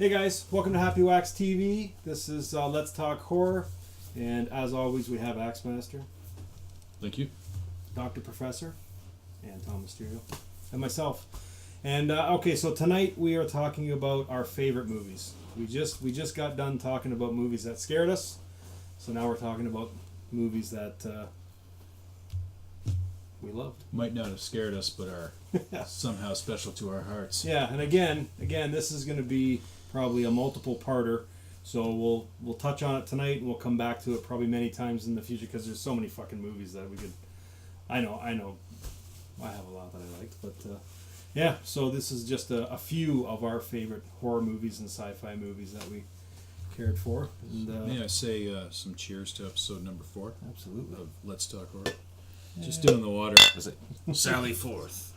Hey guys, welcome to Happywax TV. This is Let's Talk Horror, and as always, we have Axemaster. Thank you. Dr. Professor, and Tom Mysterio, and myself. And okay, so tonight we are talking about our favorite movies. We just got done talking about movies that scared us, so now we're talking about movies that we loved. Might not have scared us, but are somehow special to our hearts. Yeah, and again, this is going to be probably a multiple-parter, so we'll touch on it tonight, and we'll come back to it probably many times in the future because there's so many fucking movies that we could. I know. I have a lot that I liked, but yeah. So this is just a few of our favorite horror movies and sci-fi movies that we cared for. And, may I say some cheers to episode number 4? Absolutely. Of Let's Talk Horror. Yeah. Just doing the water. Is it Sally Forth?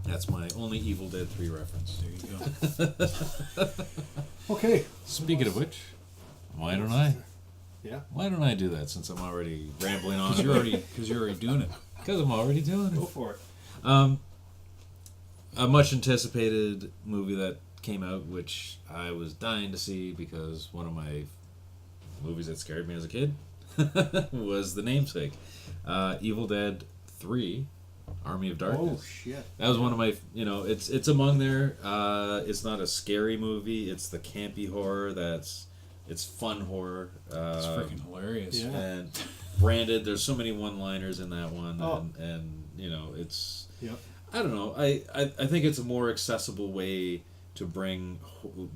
That's my only Evil Dead 3 reference. There you go. Okay. Speaking of which, why don't I? Yeah. Why don't I do that since I'm already rambling on? Because you're already doing it. Because I'm already doing Go it. for it. A much anticipated movie that came out, which I was dying to see because one of my movies that scared me as a kid was The Namesake. Evil Dead 3, Army of Darkness. Oh shit. That was one of my, it's among there. It's not a scary movie. It's the campy horror it's fun horror. It's freaking hilarious. Yeah. And branded, there's so many one-liners in that one. Oh. And it's... Yep. I don't know. I think it's a more accessible way to bring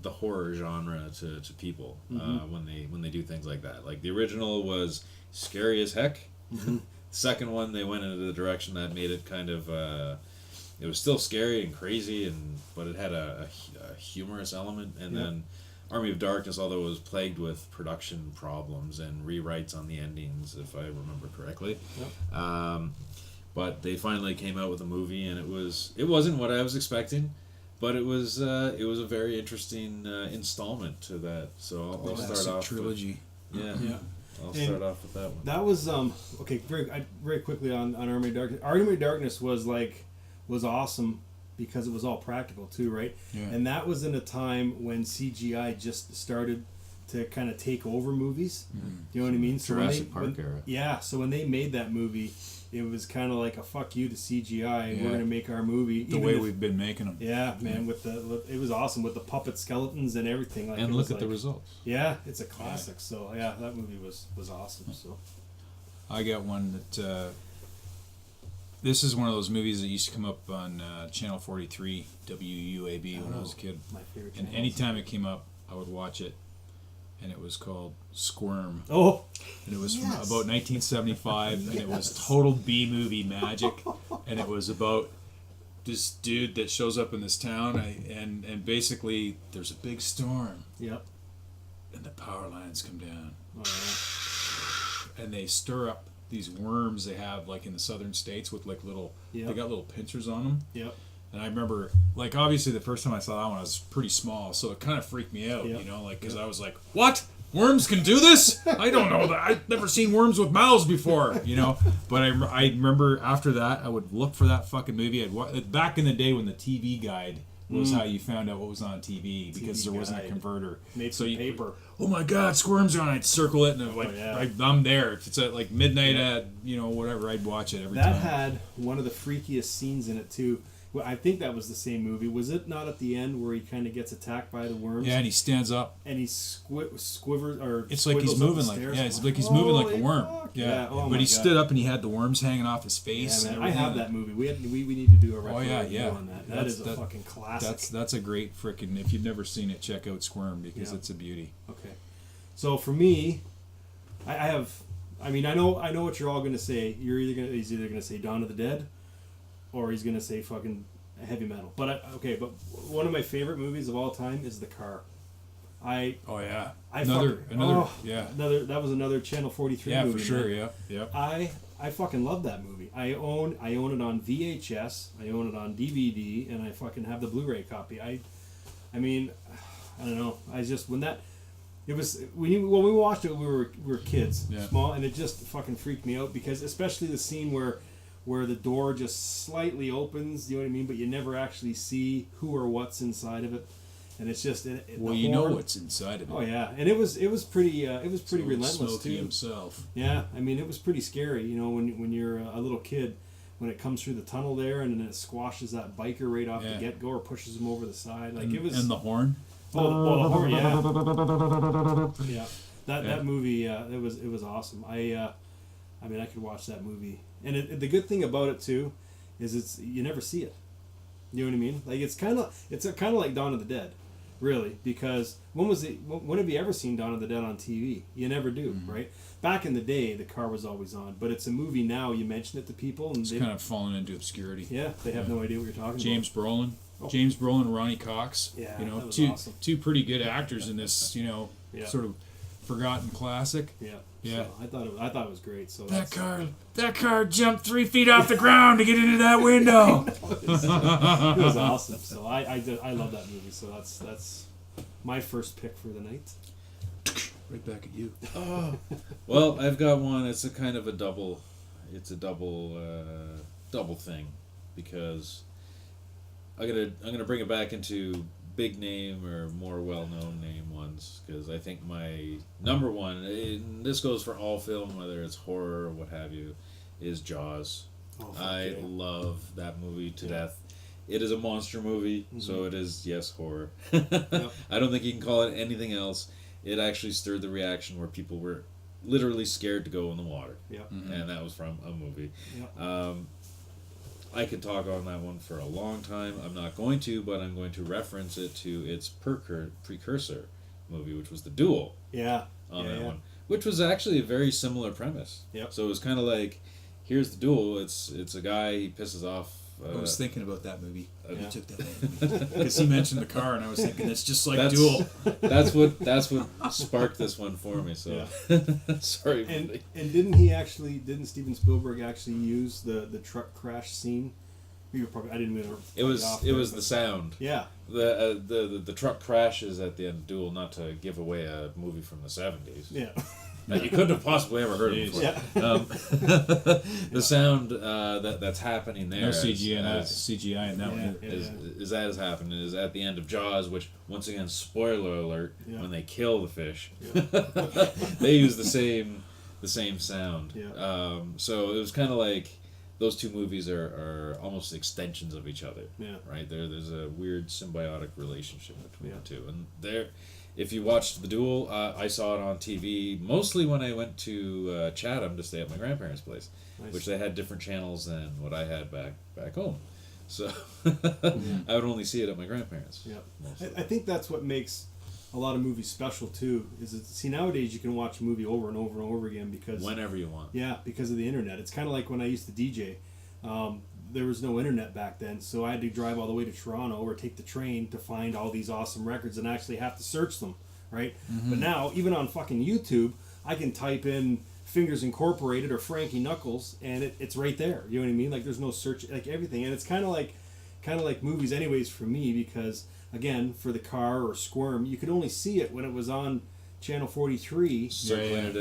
the horror genre to people when they do things like that. Like the original was scary as heck. Mm-hmm. Second one, they went into the direction that made it kind of it was still scary and crazy, but it had a humorous element. And then Army of Darkness, although it was plagued with production problems and rewrites on the endings, if I remember correctly. Yep. But they finally came out with a movie, and it wasn't what I was expecting, but it was a very interesting installment to that. So I'll start off trilogy. Yeah. I'll And start off with that one. That was okay. Very quickly on Army of Darkness. Army of Darkness was awesome because it was all practical too, right? Yeah. And that was in a time when CGI just started to kind of take over movies. Mm-hmm. You know what I mean? So Jurassic Park era. Yeah. So when they made that movie, it was kind of like a fuck you to CGI. We're gonna make our movie the way we've been making them. Yeah, man. It was awesome with the puppet skeletons and everything. Like, And look at the results. Yeah, it's a classic. So yeah, that movie was awesome. So I got one that. This is one of those movies that used to come up on Channel 43 WUAB when I was a kid. My favorite. And anytime it came up, I would watch it. And it was called Squirm. Oh. And it was from about 1975, and it was total B-movie magic. And it was about this dude that shows up in this town, and basically there's a big storm, Yep. and the power lines come down, Oh, and they stir up these worms they have like in the southern states with like little, they got little pincers on them. Yep. And I remember, like, obviously the first time I saw that one, I was pretty small, so it kind of freaked me out, because I was like, what? Worms can do this? I don't know that. I've never seen worms with mouths before, But I remember after that, I would look for that fucking movie. Back in the day when the TV guide was how you found out what was on TV, because there wasn't a converter. Made some paper. Oh my God, Squirm's on! I'd circle it, and I'm there. If it's at like midnight at whatever, I'd watch it every time. That had one of the freakiest scenes in it too. Well, I think that was the same movie. Was it not at the end where he kind of gets attacked by the worms? Yeah, and he stands up. And he squivers or it's like he's moving like it's like he's moving like a worm. Fuck. Yeah. Oh but he stood up and he had the worms hanging off his face. Yeah, man, and I have that movie. We need to do a retro review on that. That is a fucking classic. That's a great freaking. If you've never seen it, check out Squirm because it's a beauty. Okay, so for me, I know what you're all gonna say. He's either gonna say Dawn of the Dead, or he's gonna say fucking heavy metal. But but one of my favorite movies of all time is The Car. That was another Channel 43 movie. Yeah, for sure. Yeah. I fucking love that movie. I own it on VHS, I own it on DVD, and I fucking have the Blu-ray copy. I mean, I don't know. When we watched it, we were kids, small, and it just fucking freaked me out because especially the scene where where the door just slightly opens, you know what I mean? But you never actually see who or what's inside of it, and it's just well, you know what's inside of it. Oh yeah, and it was pretty relentless Smokey too. himself. Yeah, I mean it was pretty scary. You know, when you're a little kid, when it comes through the tunnel there, and then it squashes that biker right off the get go, or pushes him over the side. Like it was. And the horn. Oh, the horn, yeah. Yeah, that movie, it was awesome. I mean, I could watch that movie, and the good thing about it too, is you never see it. You know what I mean? Like it's kind of like Dawn of the Dead, really, because when have you ever seen Dawn of the Dead on TV? You never do, right? Back in the day, the car was always on, but it's a movie now. You mention it to people, and it's kind of fallen into obscurity. Yeah, they have no idea what you're talking James about. Brolin. James Brolin, Ronnie Cox. Yeah, you know, that was awesome. two pretty good actors in this, you know, sort of forgotten classic. Yeah. Yeah. So I thought it was great. So that car jumped 3 feet off the ground to get into that window. It was awesome. So I love that movie. So that's my first pick for the night. Right back at you. Oh. Well, I've got one. It's a kind of a double. It's a double thing, because I'm gonna bring it back into big name or more well-known name ones, because I think my number one, and this goes for all film, whether it's horror or what have you, is Jaws. I love that movie to death. It is a monster movie, so it is, yes, horror. I don't think you can call it anything else. It actually stirred the reaction where people were literally scared to go in the water. And that was from a movie. I could talk on that one for a long time. I'm not going to, but I'm going to reference it to its precursor movie, which was The Duel. On that one, which was actually a very similar premise. So it was kind of like, here's the duel. It's a guy, he pisses off. I was thinking about that movie. You took that one because he mentioned the car, and I was thinking it's just like Duel. That's what sparked this one for me. So sorry. And didn't Steven Spielberg actually use the truck crash scene? I didn't mean to. It was the sound. Yeah. The truck crashes at the end of Duel, not to give away a movie from the 70s. Yeah. That you couldn't have possibly ever heard of before. The sound that's happening there. No CGI in that one. Is that has happened is at the end of Jaws, which, once again, spoiler alert, when they kill the fish, they use the same sound. So it was kind of like those two movies are almost extensions of each other. Right? There's a weird symbiotic relationship between the two, and if you watched The Duel, I saw it on TV mostly when I went to Chatham to stay at my grandparents' place, which they had different channels than what I had back home. So I would only see it at my grandparents'. I think that's what makes a lot of movies special too. See, nowadays you can watch a movie over and over and over again because whenever you want. Yeah, because of the internet. It's kind of like when I used to DJ. There was no internet back then, so I had to drive all the way to Toronto or take the train to find all these awesome records and actually have to search them, right? But now, even on fucking YouTube, I can type in Fingers Incorporated or Frankie Knuckles, and it's right there. You know what I mean? Like, there's no search, like everything, and it's kind of like movies, anyways, for me, because again, for the car or Squirm, you could only see it when it was on Channel 43,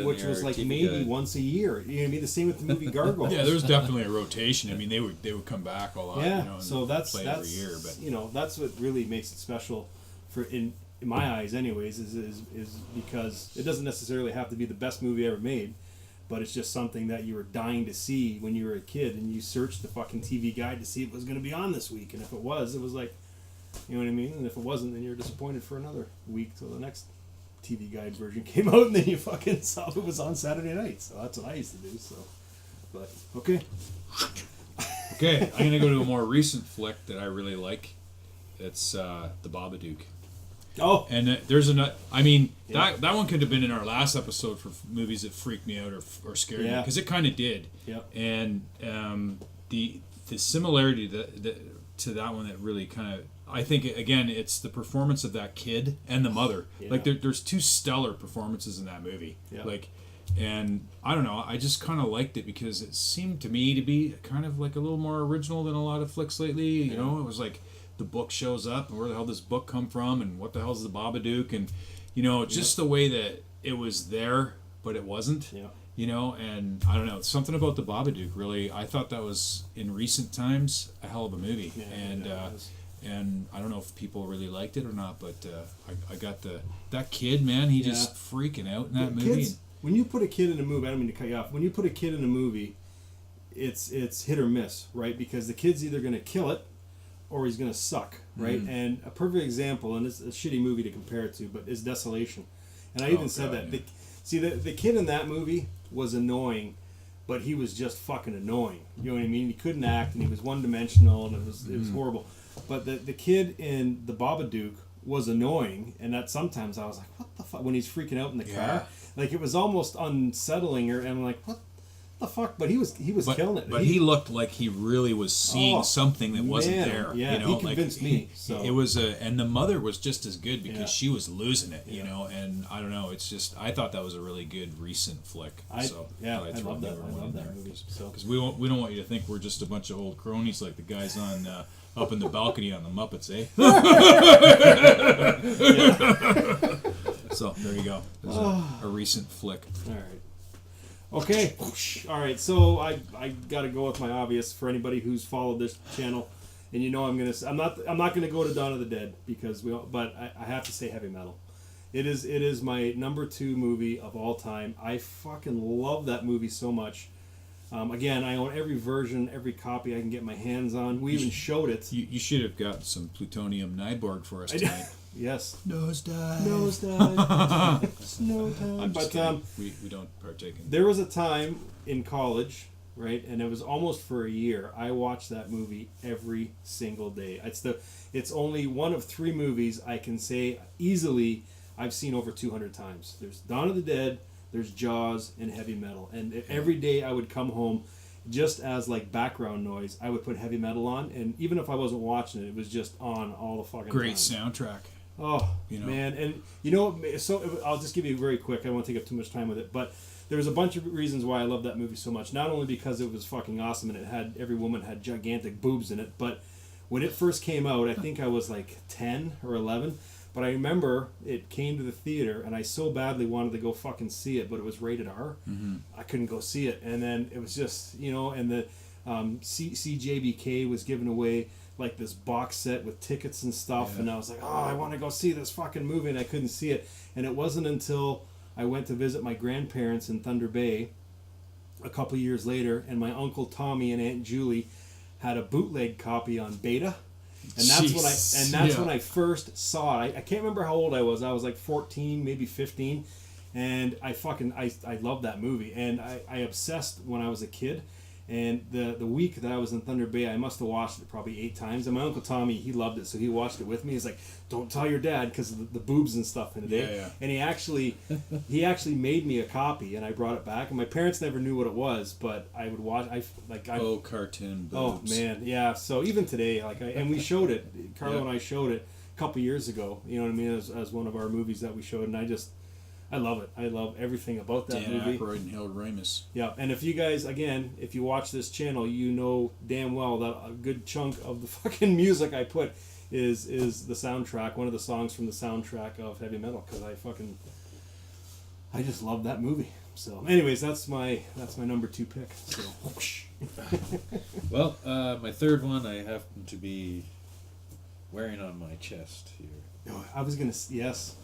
which was like maybe once a year. You know what I mean? The same with the movie Gargoyles. Yeah, there was definitely a rotation. I mean, they would come back a lot. Yeah, you know, and so that's every year, but you know, that's what really makes it special for in my eyes, anyways. Is because it doesn't necessarily have to be the best movie ever made, but it's just something that you were dying to see when you were a kid, and you searched the fucking TV guide to see if it was going to be on this week, and if it was like, you know what I mean. And if it wasn't, then you're disappointed for another week till the next TV guide version came out, and then you fucking saw it was on Saturday night. So that's what I used to do. So, but okay, I'm gonna go to a more recent flick that I really like. It's The Babadook. Oh, and there's another. I mean, that one could have been in our last episode for movies that freaked me out or scared me, because it kind of did. And the similarity to that one that really kind of, I think, again, it's the performance of that kid and the mother. Like there's two stellar performances in that movie. Like, and I don't know, I just kind of liked it because it seemed to me to be kind of like a little more original than a lot of flicks lately. You know, it was like the book shows up, and where the hell does this book come from, and what the hell's the Babadook, and you know, just the way that it was there, but it wasn't. You know, and I don't know, something about the Babadook really. I thought that was in recent times a hell of a movie, and I don't know if people really liked it or not, but I got that kid, man. He just freaking out in that movie. Kids, when you put a kid in a movie, I don't mean to cut you off. When you put a kid in a movie, it's hit or miss, right? Because the kid's either going to kill it or he's going to suck, right? And a perfect example, and it's a shitty movie to compare it to, but is Desolation. And I even said that. Yeah. The kid in that movie was annoying, but he was just fucking annoying. You know what I mean? He couldn't act, and he was one-dimensional, and it was horrible. But the kid in the Babadook was annoying, and that sometimes I was like, what the fuck? When he's freaking out in the car, like it was almost unsettling, and I'm like, what the fuck? But he was killing it. But he looked like he really was seeing something that wasn't there. Yeah, you know? he convinced me. So it was and the mother was just as good because she was losing it, you know. And I don't know, it's just I thought that was a really good recent flick. I love that movie. Because we don't want you to think we're just a bunch of old cronies like the guys on up in the balcony on the Muppets, eh? So there you go. There's a recent flick. All right. Okay. All right. So I got to go with my obvious for anybody who's followed this channel, and you know I'm not gonna go to Dawn of the Dead because but I have to say Heavy Metal. It is my number 2 movie of all time. I fucking love that movie so much. Again, I own every version, every copy I can get my hands on. We even showed it. You should have got some plutonium Nyborg for us tonight. Yes. Nosedive. Snow time. But we don't partake in. There was a time in college, right, and it was almost for a year. I watched that movie every single day. It's only one of 3 movies I can say easily I've seen over 200 times. There's Dawn of the Dead, there's Jaws, and Heavy Metal. And every day I would come home, just as like background noise, I would put Heavy Metal on, and even if I wasn't watching it, it was just on all the fucking Great time. soundtrack. Oh, man. And you know, so I'll just give you very quick. I don't want to take up too much time with it, but there was a bunch of reasons why I love that movie so much. Not only because it was fucking awesome and every woman had gigantic boobs in it, but when it first came out, I think I was like 10 or 11. But I remember it came to the theater, and I so badly wanted to go fucking see it, but it was rated R. Mm-hmm. I couldn't go see it. And then it was just, you know, and the CJBK was giving away like this box set with tickets and stuff, and I was like, oh, I want to go see this fucking movie, and I couldn't see it. And it wasn't until I went to visit my grandparents in Thunder Bay a couple years later, and my Uncle Tommy and Aunt Julie had a bootleg copy on Beta. And that's when I first saw it. I can't remember how old I was. I was like 14, maybe 15, and I loved that movie. And I obsessed when I was a kid. And the week that I was in Thunder Bay, I must have watched it probably 8 times. And my Uncle Tommy, he loved it, so he watched it with me. He's like, "Don't tell your dad," because of the boobs and stuff in it. Yeah. And he actually made me a copy, and I brought it back. And my parents never knew what it was, but I would watch. Cartoon boobs. Oh man, yeah. So even today, and we showed it. Carlo and I showed it a couple years ago. You know what I mean? As one of our movies that we showed, and I love it. I love everything about that movie. Dan Aykroyd and Harold Ramis. Yeah, and if you guys, again, if you watch this channel, you know damn well that a good chunk of the fucking music I put is the soundtrack, one of the songs from the soundtrack of Heavy Metal, because I just love that movie. So, anyways, that's my number 2 pick. So. Well, my third one I happen to be wearing on my chest here. I was gonna yes.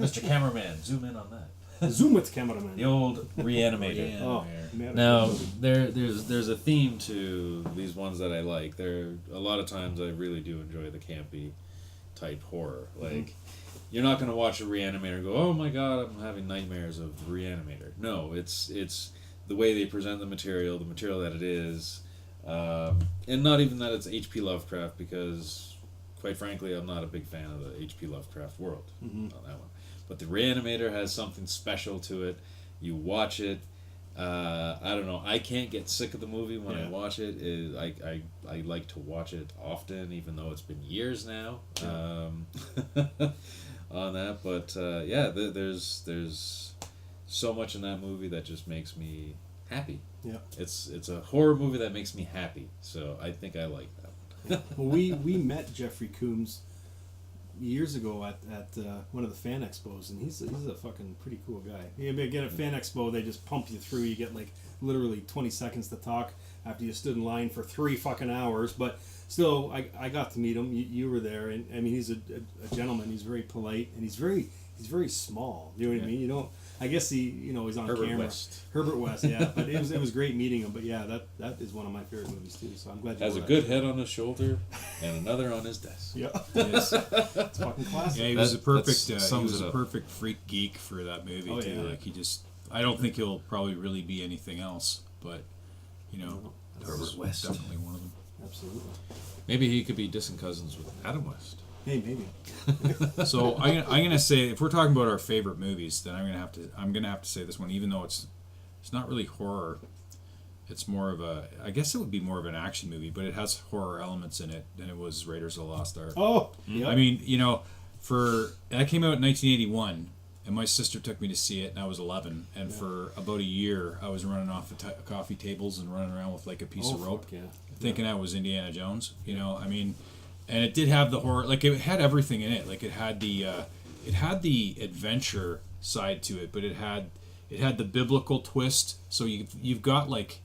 Mr. Cameraman, zoom in on that. Zoom it, cameraman. The old Reanimator. Man. Now there's a theme to these ones that I like. There a lot of times I really do enjoy the campy type horror. Like you're not gonna watch a Reanimator and go, "Oh my god, I'm having nightmares of Reanimator." No, it's the way they present the material that it is, and not even that it's H.P. Lovecraft, because quite frankly, I'm not a big fan of the H.P. Lovecraft world on that one. But the Reanimator has something special to it. You watch it. I don't know. I can't get sick of the movie when I watch it. I like to watch it often, even though it's been years now on that. But there's so much in that movie that just makes me happy. Yeah, it's a horror movie that makes me happy. So I think I like that. Well, we met Jeffrey Coombs years ago at one of the fan expos, and he's a fucking pretty cool guy. Yeah, again, at fan expo, they just pump you through. You get like literally 20 seconds to talk after you stood in line for 3 fucking hours. But still, I got to meet him. You were there, and I mean, he's a gentleman. He's very polite, and he's very small. You know what I mean? You don't. I guess he's on camera. Herbert West, yeah. But it was great meeting him. But yeah, that is one of my favorite movies too. So I'm glad you has a good head on his shoulder and another on his desk. Yeah, it's fucking classic. Yeah, he was a perfect freak geek for that movie too. Yeah. Like I don't think he'll probably really be anything else, but Herbert West, definitely one of them. Absolutely. Maybe he could be distant cousins with Adam West. Hey, maybe. So I'm gonna say, if we're talking about our favorite movies, then I'm gonna have to say this one, even though it's not really horror. It's more of I guess it would be more of an action movie, but it has horror elements in it, and it was Raiders of the Lost Ark. Oh, yeah. I mean, that came out in 1981, and my sister took me to see it, and I was 11, and for about a year, I was running off the coffee tables and running around with like a piece of rope, thinking I was Indiana Jones. I mean. And it did have the horror, like it had everything in it. Like it had the adventure side to it, but it had the biblical twist. So you've got like,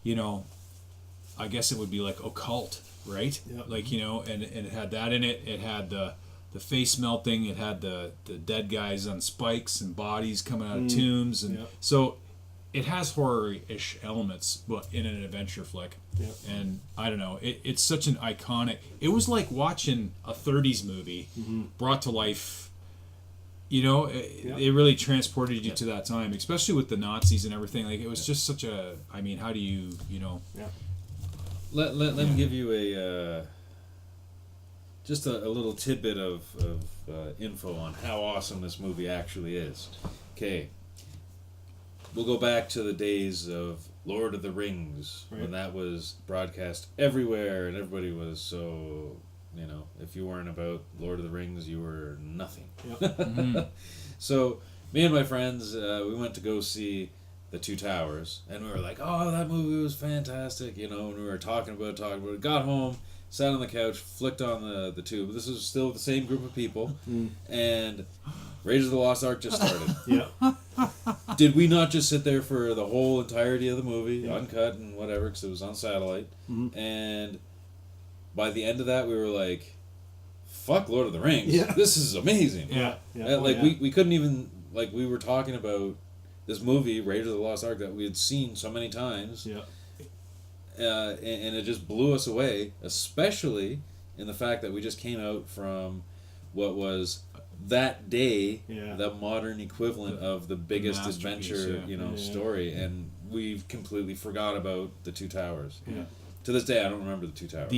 I guess it would be like occult, right? Yep. Like and it had that in it. It had the face melting. It had the dead guys on spikes and bodies coming out of tombs, and so it has horror-ish elements, but in an adventure flick. Yep. And I don't know, it's such an iconic. It was like watching a 30s movie brought to life. It really transported you to that time, especially with the Nazis and everything. Like it was just such a. I mean, how do you Yeah. Let me give you just a little tidbit of info on how awesome this movie actually is. Okay. We'll go back to the days of Lord of the Rings, when that was broadcast everywhere, and everybody was so, if you weren't about Lord of the Rings, you were nothing. Yep. So, me and my friends, we went to go see The Two Towers, and we were like, oh, that movie was fantastic, and we were talking about it. Got home, sat on the couch, flicked on the tube. This is still the same group of people, and Raiders of the Lost Ark just started. Yeah. Did we not just sit there for the whole entirety of the movie, uncut and whatever, because it was on satellite? Mm-hmm. And by the end of that, we were like, fuck Lord of the Rings. Yeah. This is amazing. Yeah. We couldn't even, we were talking about this movie, Raiders of the Lost Ark, that we had seen so many times. Yeah. And it just blew us away, especially in the fact that we just came out from what was that day the modern equivalent of the biggest adventure story, and we've completely forgot about The Two Towers. To this day, I don't remember The Two Towers.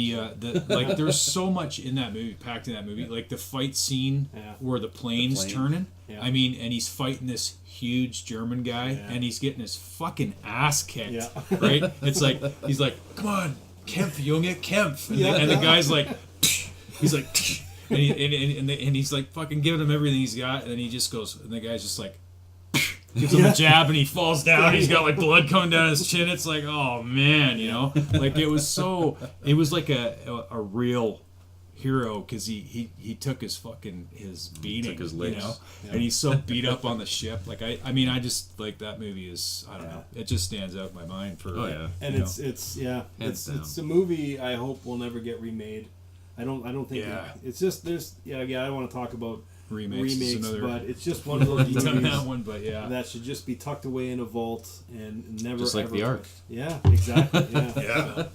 There's so much in that movie, packed in that movie. Like the fight scene where the plane's turning. I mean, and he's fighting this huge German guy, and he's getting his fucking ass kicked. Right? It's like he's like, "Come on, kämpf, Junge, kämpf," and the guy's like, he's like, and he's like fucking giving him everything he's got, and then he just goes, and the guy's just like. Gives him a jab and he falls down. He's got like blood coming down his chin. It's like, oh man, like it was like a real hero because he took his beating, took his licks. And he's so beat up on the ship. Like I just like that movie is I don't know. It just stands out in my mind for. Oh yeah, and it's a movie I hope will never get remade. I don't think it's just I don't want to talk about remakes, but it's just one of those movies that one, but that should just be tucked away in a vault and never just like ever the Ark. Yeah, exactly. Yeah.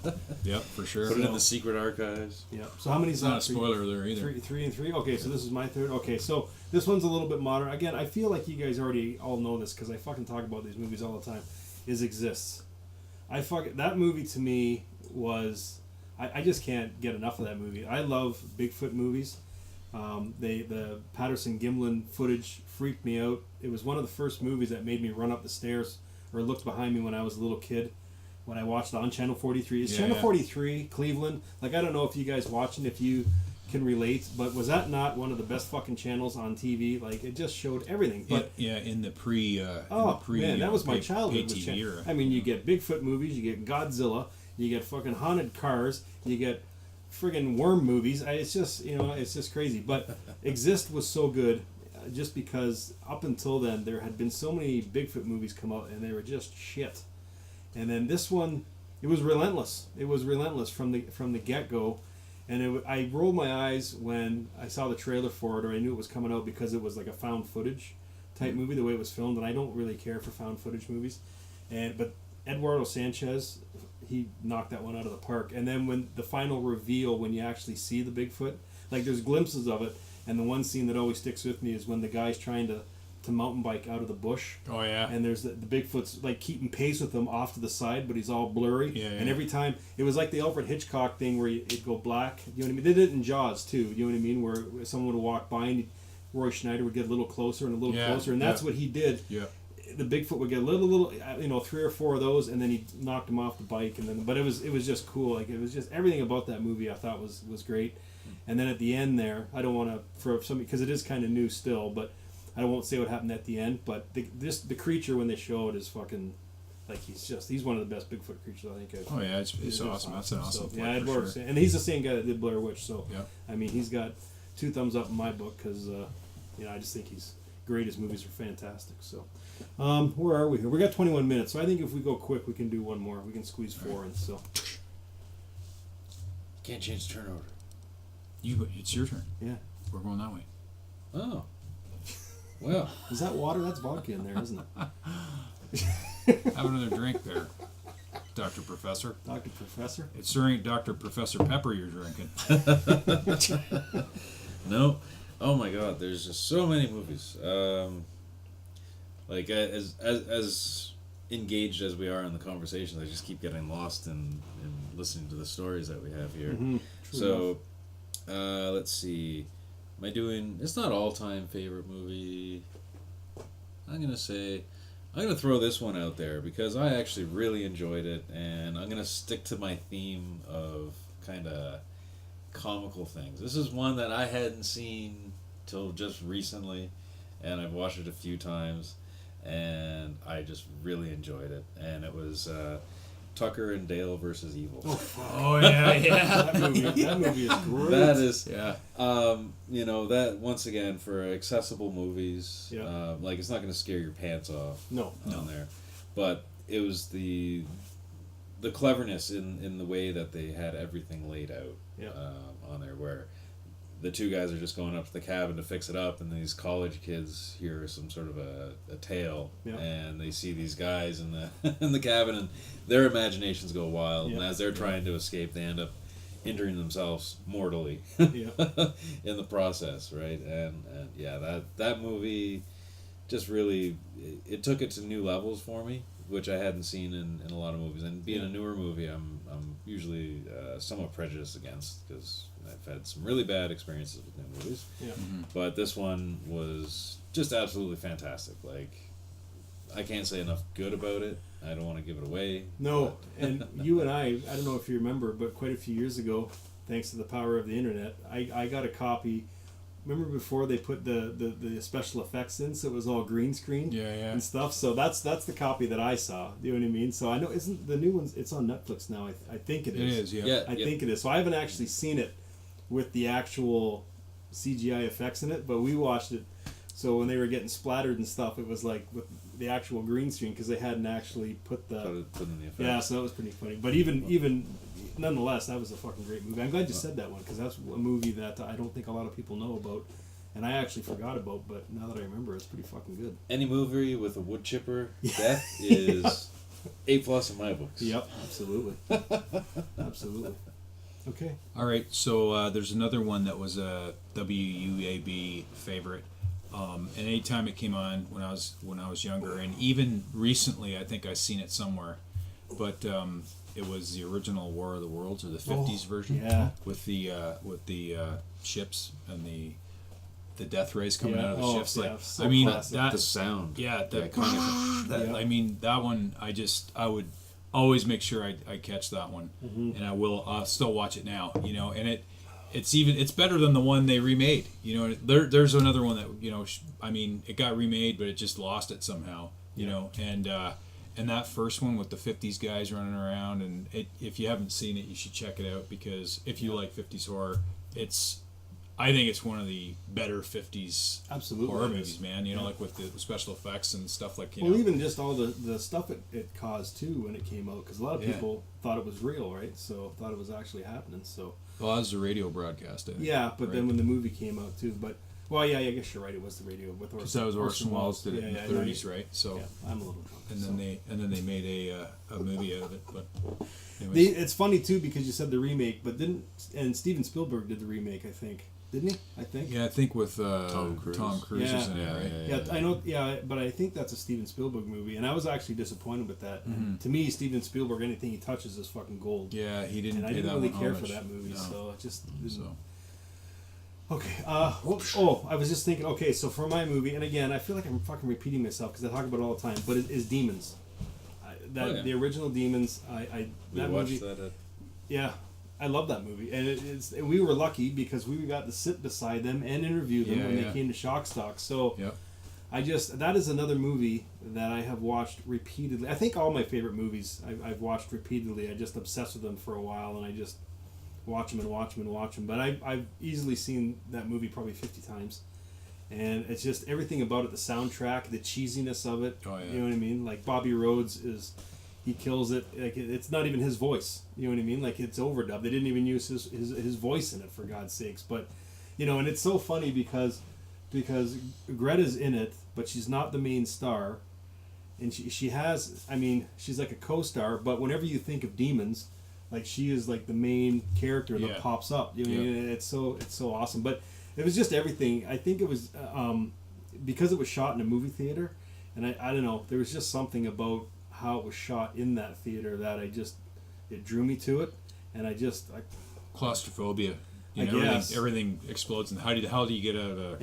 Yep, for sure. Put it in the secret archives. Yeah. So how many's not a spoiler there either? Three and three. Okay, so this is my third. Okay, so this one's a little bit modern. Again, I feel like you guys already all know this because I fucking talk about these movies all the time. Exists. That movie to me was. I just can't get enough of that movie. I love Bigfoot movies. The Patterson Gimlin footage freaked me out. It was one of the first movies that made me run up the stairs or looked behind me when I was a little kid. When I watched it on Channel 43. Is Channel 43 Cleveland? Like, I don't know if you guys watching, if you can relate, but was that not one of the best fucking channels on TV? Like, it just showed everything. But in the pre. Man, that was my childhood. TV era. I mean, you get Bigfoot movies, you get Godzilla, you get fucking haunted cars, you get friggin' worm movies. It's just, it's just crazy. But Exist was so good, just because up until then there had been so many Bigfoot movies come out and they were just shit. And then this one, it was relentless. It was relentless from the get-go. And I rolled my eyes when I saw the trailer for it, or I knew it was coming out, because it was like a found footage type movie, the way it was filmed, and I don't really care for found footage movies. But Eduardo Sanchez, he knocked that one out of the park. And then when the final reveal, when you actually see the Bigfoot, like there's glimpses of it, and the one scene that always sticks with me is when the guy's trying to mountain bike out of the bush. Oh yeah. And there's the Bigfoot's like keeping pace with him off to the side, but he's all blurry. Yeah. And every time it was like the Alfred Hitchcock thing where it'd go black. You know what I mean? They did it in Jaws too. You know what I mean? Where someone would walk by and Roy Schneider would get a little closer and a little closer, and that's what he did. Yeah. The Bigfoot would get a little, 3 or 4 of those, and then he knocked him off the bike, and then. But it was just cool. Like, it was just everything about that movie I thought was great. And then at the end there, I don't want to, for somebody, because it is kind of new still, but I won't say what happened at the end. But the creature when they show it is fucking, like, he's one of the best Bigfoot creatures I think I've. Oh yeah, it's awesome. That's an awesome. So, yeah, for sure. and he's the same guy that did Blair Witch. So yeah. I mean, he's got 2 thumbs up in my book, because I just think he's great. His movies are fantastic. So where are we here? We got 21 minutes, so I think if we go quick, we can do one more. We can squeeze 4 in. So Can't change the turnover. It's your turn. yeah. We're going that way. Oh. Well. Is that water? That's vodka in there, isn't it? Have another drink there, Dr. Professor. Dr. Professor? It sure ain't Dr. Professor Pepper you're drinking. No. Oh my God, there's just so many movies. Like, as engaged as we are in the conversations, I just keep getting lost in listening to the stories that we have here. Mm-hmm. So, let's see. Am I doing... It's not all-time favorite movie. I'm going to throw this one out there because I actually really enjoyed it, and I'm going to stick to my theme of kind of comical things. This is one that I hadn't seen till just recently, and I've watched it a few times, and I just really enjoyed it. And it was Tucker and Dale versus Evil. Oh yeah. that movie is great. That is, Yeah. That once again for accessible movies. Yeah. Like, it's not going to scare your pants off. No. On there, but it was the cleverness in the way that they had everything laid out. Yeah. On there, where the 2 guys are just going up to the cabin to fix it up, and these college kids hear some sort of a tale, Yeah. and they see these guys in the in the cabin, and their imaginations go wild, and as they're trying to escape, they end up injuring themselves mortally Yeah. in the process, right? And yeah, that movie just really it took it to new levels for me, which I hadn't seen in a lot of movies. And being a newer movie, I'm usually somewhat prejudiced against, because I've had some really bad experiences with new movies. Yeah. Mm-hmm. But this one was just absolutely fantastic. Like, I can't say enough good about it. I don't want to give it away. No, and you and I don't know if you remember, but quite a few years ago, thanks to the power of the internet, I got a copy. Remember before they put the special effects in, so it was all green screen and stuff. So that's the copy that I saw. You know what I mean? So I know isn't the new ones? It's on Netflix now. I think it is. It is. Yeah. I think it is. So I haven't actually seen it with the actual CGI effects in it, but we watched it. So when they were getting splattered and stuff, it was like with the actual green screen, because they hadn't actually put the Put in the effects. yeah. So that was pretty funny. But even nonetheless, that was a fucking great movie. I'm glad you said that one, because that's a movie that I don't think a lot of people know about, and I actually forgot about. But now that I remember, it's pretty fucking good. Any movie with a wood chipper death is A+ in my books. Yep, absolutely, absolutely. Okay. All right. So there's another one that was a WUAB favorite. And anytime it came on when I was younger, and even recently, I think I've seen it somewhere, but it was the original War of the Worlds, or the 50s version, with the ships and the death rays coming out of the ships. Yeah, like, so I mean, classic. The sound. Yeah, iconic. I mean, that one, I would always make sure I catch that one, and I will still watch it now. And it's better than the one they remade. There's another one that it got remade, but it just lost it somehow. And And that first one with the 50s guys running around, and if you haven't seen it, you should check it out, because if you like 50s horror, I think it's one of the better 50s horror movies, man. You know, like with the special effects and stuff like, you know. even just all the stuff it caused, too, when it came out, because a lot of people thought it was real, right? So, thought it was actually happening, so. Well, that was a radio broadcast, I think. Yeah, but then when the movie came out, too, but... Well, yeah, I guess you're right. It was the radio with Orson. Because that was Orson Welles did it in the 30s, right? So I'm a little drunk. And then they made a movie out of it. But it's funny too, because you said the remake, but Steven Spielberg did the remake, I think, didn't he? I think. Yeah, I think with Tom Cruise is in it, right? Yeah, I know. Yeah, but I think that's a Steven Spielberg movie, and I was actually disappointed with that. Mm-hmm. To me, Steven Spielberg, anything he touches is fucking gold. Yeah, he didn't. And I didn't really care for that movie, so it just didn't. So. Okay. I was just thinking. Okay, so for my movie, and again, I feel like I'm fucking repeating myself because I talk about it all the time, but it is Demons. The original Demons. We watched that. Yeah, I love that movie, and and we were lucky because we got to sit beside them and interview them when they came to Shock Stock. So. Yep. That is another movie that I have watched repeatedly. I think all my favorite movies I've watched repeatedly. I just obsessed with them for a while, and I just watch them and watch them and watch them. But I've easily seen that movie probably 50 times. And it's just everything about it, the soundtrack, the cheesiness of it. Oh, yeah. You know what I mean? Like Bobby Rhodes he kills it. Like it's not even his voice. You know what I mean? Like it's overdubbed. They didn't even use his voice in it, for God's sakes. But, and it's so funny because Greta's in it, but she's not the main star. And she has, she's like a co-star, but whenever you think of Demons, like she is like the main character that pops up. You know what I mean? It's so awesome. But it was just everything. I think it was because it was shot in a movie theater, and I don't know, there was just something about how it was shot in that theater that it drew me to it, and claustrophobia. Everything explodes, and how do you get out of a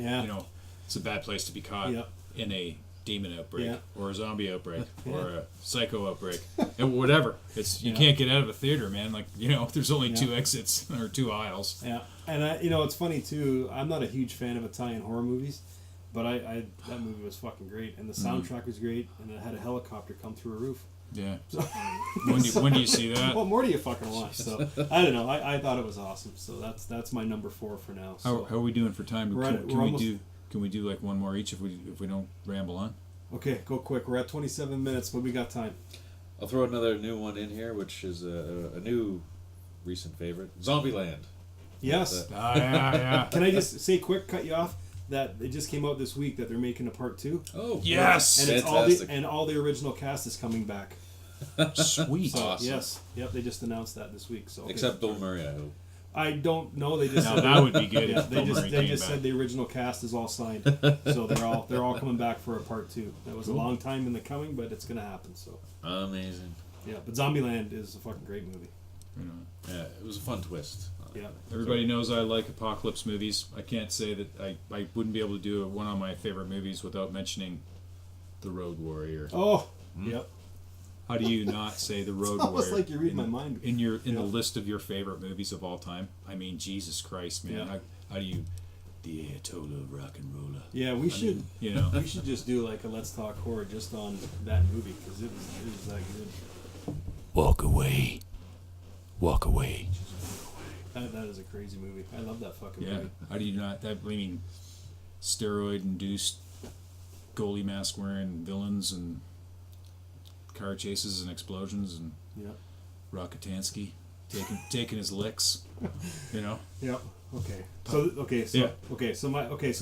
it's a bad place to be caught in a demon outbreak or a zombie outbreak or a psycho outbreak and whatever. You can't get out of a theater, man. Like, there's only two exits or two aisles. Yeah, and it's funny too. I'm not a huge fan of Italian horror movies, but that movie was fucking great, and the soundtrack was great, and it had a helicopter come through a roof. Yeah. So, when do you see that? What more do you fucking watch? So I don't know. I thought it was awesome. So that's my number 4 for now. So. How are we doing for time? Can we do like one more each if we don't ramble on? Okay, go quick. We're at 27 minutes, but we got time. I'll throw another new one in here, which is a new recent favorite, Zombieland. Yes. Yeah. Can I just say quick, cut you off? That it just came out this week that they're making a part 2. Oh, yes! And it's all the original cast is coming back. Sweet. So, awesome. Yes. Yep. They just announced that this week. So except Bill Murray, I hope. I don't know. They just said that would be good. Yeah, they just said the original cast is all signed, so they're all coming back for a part 2. That was a long time in the coming, but it's gonna happen. So amazing. Yeah, but Zombieland is a fucking great movie. Yeah, it was a fun twist. Yeah. Everybody knows I like apocalypse movies. I can't say that I wouldn't be able to do one of my favorite movies without mentioning The Road Warrior. Oh, yep. How do you not say The Road It's almost Warrior? like you read my mind. In the list of your favorite movies of all time. I mean, Jesus Christ, man. Yeah. How do you... The Ayatollah rock and roller. Yeah, we should. We should just do like a Let's Talk Horror just on that movie because it was that good. Walk away. Walk away. That is a crazy movie. I love that fucking movie. Yeah. How do you not... steroid-induced goalie mask wearing villains and car chases and explosions and Rockatansky taking his licks, Yep. Okay. So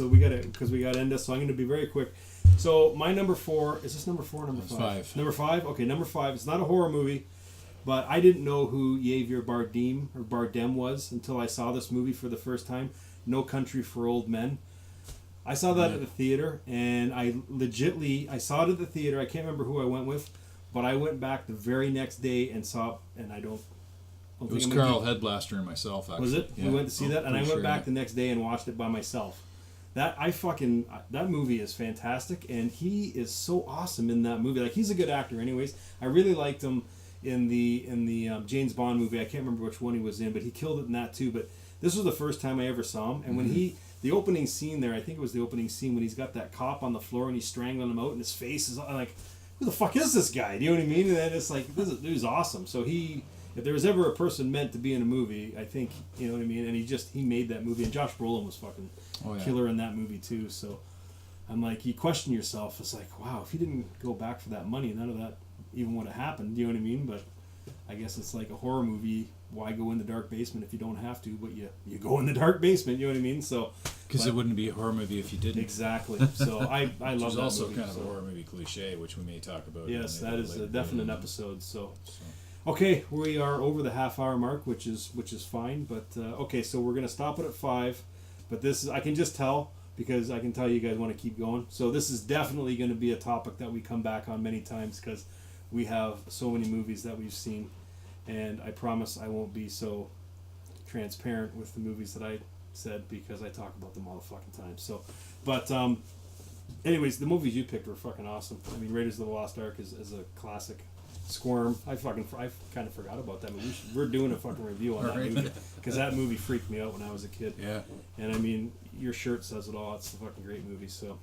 we gotta end this. So I'm gonna be very quick. So my number 4 is this number 4 or number 5? Number 5. Okay, number 5. It's not a horror movie, but I didn't know who Javier Bardem was until I saw this movie for the first time. No Country for Old Men. I saw that at the theater, and I saw it at the theater. I can't remember who I went with, but I went back the very next day and saw it, and I don't it was Carl Headblaster and myself, actually. Was it? Yeah. We went to see that, and I went back the next day and watched it by myself. That movie is fantastic, and he is so awesome in that movie. Like, he's a good actor anyways. I really liked him in the James Bond movie. I can't remember which one he was in, but he killed it in that too. But this was the first time I ever saw him, and when the opening scene there, I think it was the opening scene when he's got that cop on the floor and he's strangling him out, and his face is like, who the fuck is this guy? Do you know what I mean? And then it's like, this dude's awesome. So if there was ever a person meant to be in a movie, I think, you know what I mean? And he made that movie. And Josh Brolin was fucking killer in that movie too. So I'm like, you question yourself. It's like, wow, if he didn't go back for that money, none of that even would have happened. Do you know what I mean? But I guess it's like a horror movie. Why go in the dark basement if you don't have to? But you go in the dark basement. You know what I mean? So because it wouldn't be a horror movie if you didn't. Exactly. So I love that. It's also movie, kind of a horror movie cliche, which we may talk about. Yes, that is a definite episode. So. Okay, we are over the half-hour mark, which is fine. But okay, so we're gonna stop it at 5. But I can just tell because I can tell you guys want to keep going. So this is definitely going to be a topic that we come back on many times because we have so many movies that we've seen, and I promise I won't be so transparent with the movies that I said because I talk about them all the fucking time. So, but anyways, the movies you picked were fucking awesome. I mean, Raiders of the Lost Ark is a classic. Squirm. I kind of forgot about that movie. We're doing a fucking review on that movie because that movie freaked me out when I was a kid. Yeah. And I mean, your shirt says it all. It's a fucking great movie. So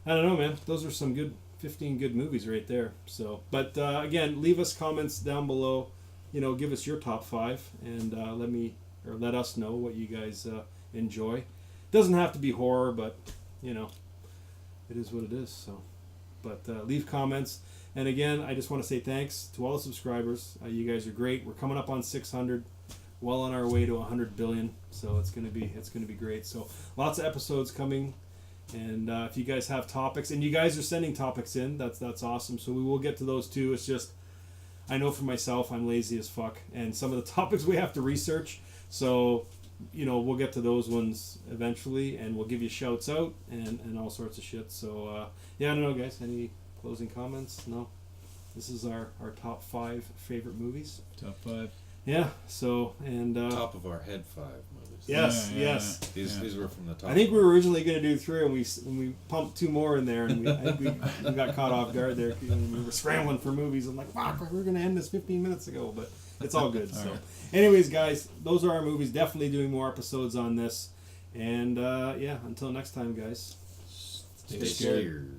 I don't know, man. Those are some 15 good movies right there. So, but again, leave us comments down below. You know, give us your top 5 and let us know what you guys enjoy. Doesn't have to be horror, but you know, it is what it is. So, but leave comments. And again, I just want to say thanks to all the subscribers. You guys are great. We're coming up on 600, well on our way to 100 billion. So it's gonna be great. So lots of episodes coming, and if you guys have topics, and you guys are sending topics in, that's awesome. So we will get to those too. It's just I know for myself, I'm lazy as fuck, and some of the topics we have to research. So you know, we'll get to those ones eventually, and we'll give you shouts out and all sorts of shit. So yeah, I don't know, guys. Any closing comments? No. This is our top 5 favorite movies. Top 5. Yeah. So and top of our head 5 movies. Yes. Yes. These were from the top. I think we were originally going to do 3, and we pumped 2 more in there, and we got caught off guard there. We were scrambling for movies. I'm like, fuck, we were going to end this 15 minutes ago, but it's all good. So, anyways, guys, those are our movies. Definitely doing more episodes on this, and yeah, until next time, guys. Stay scared.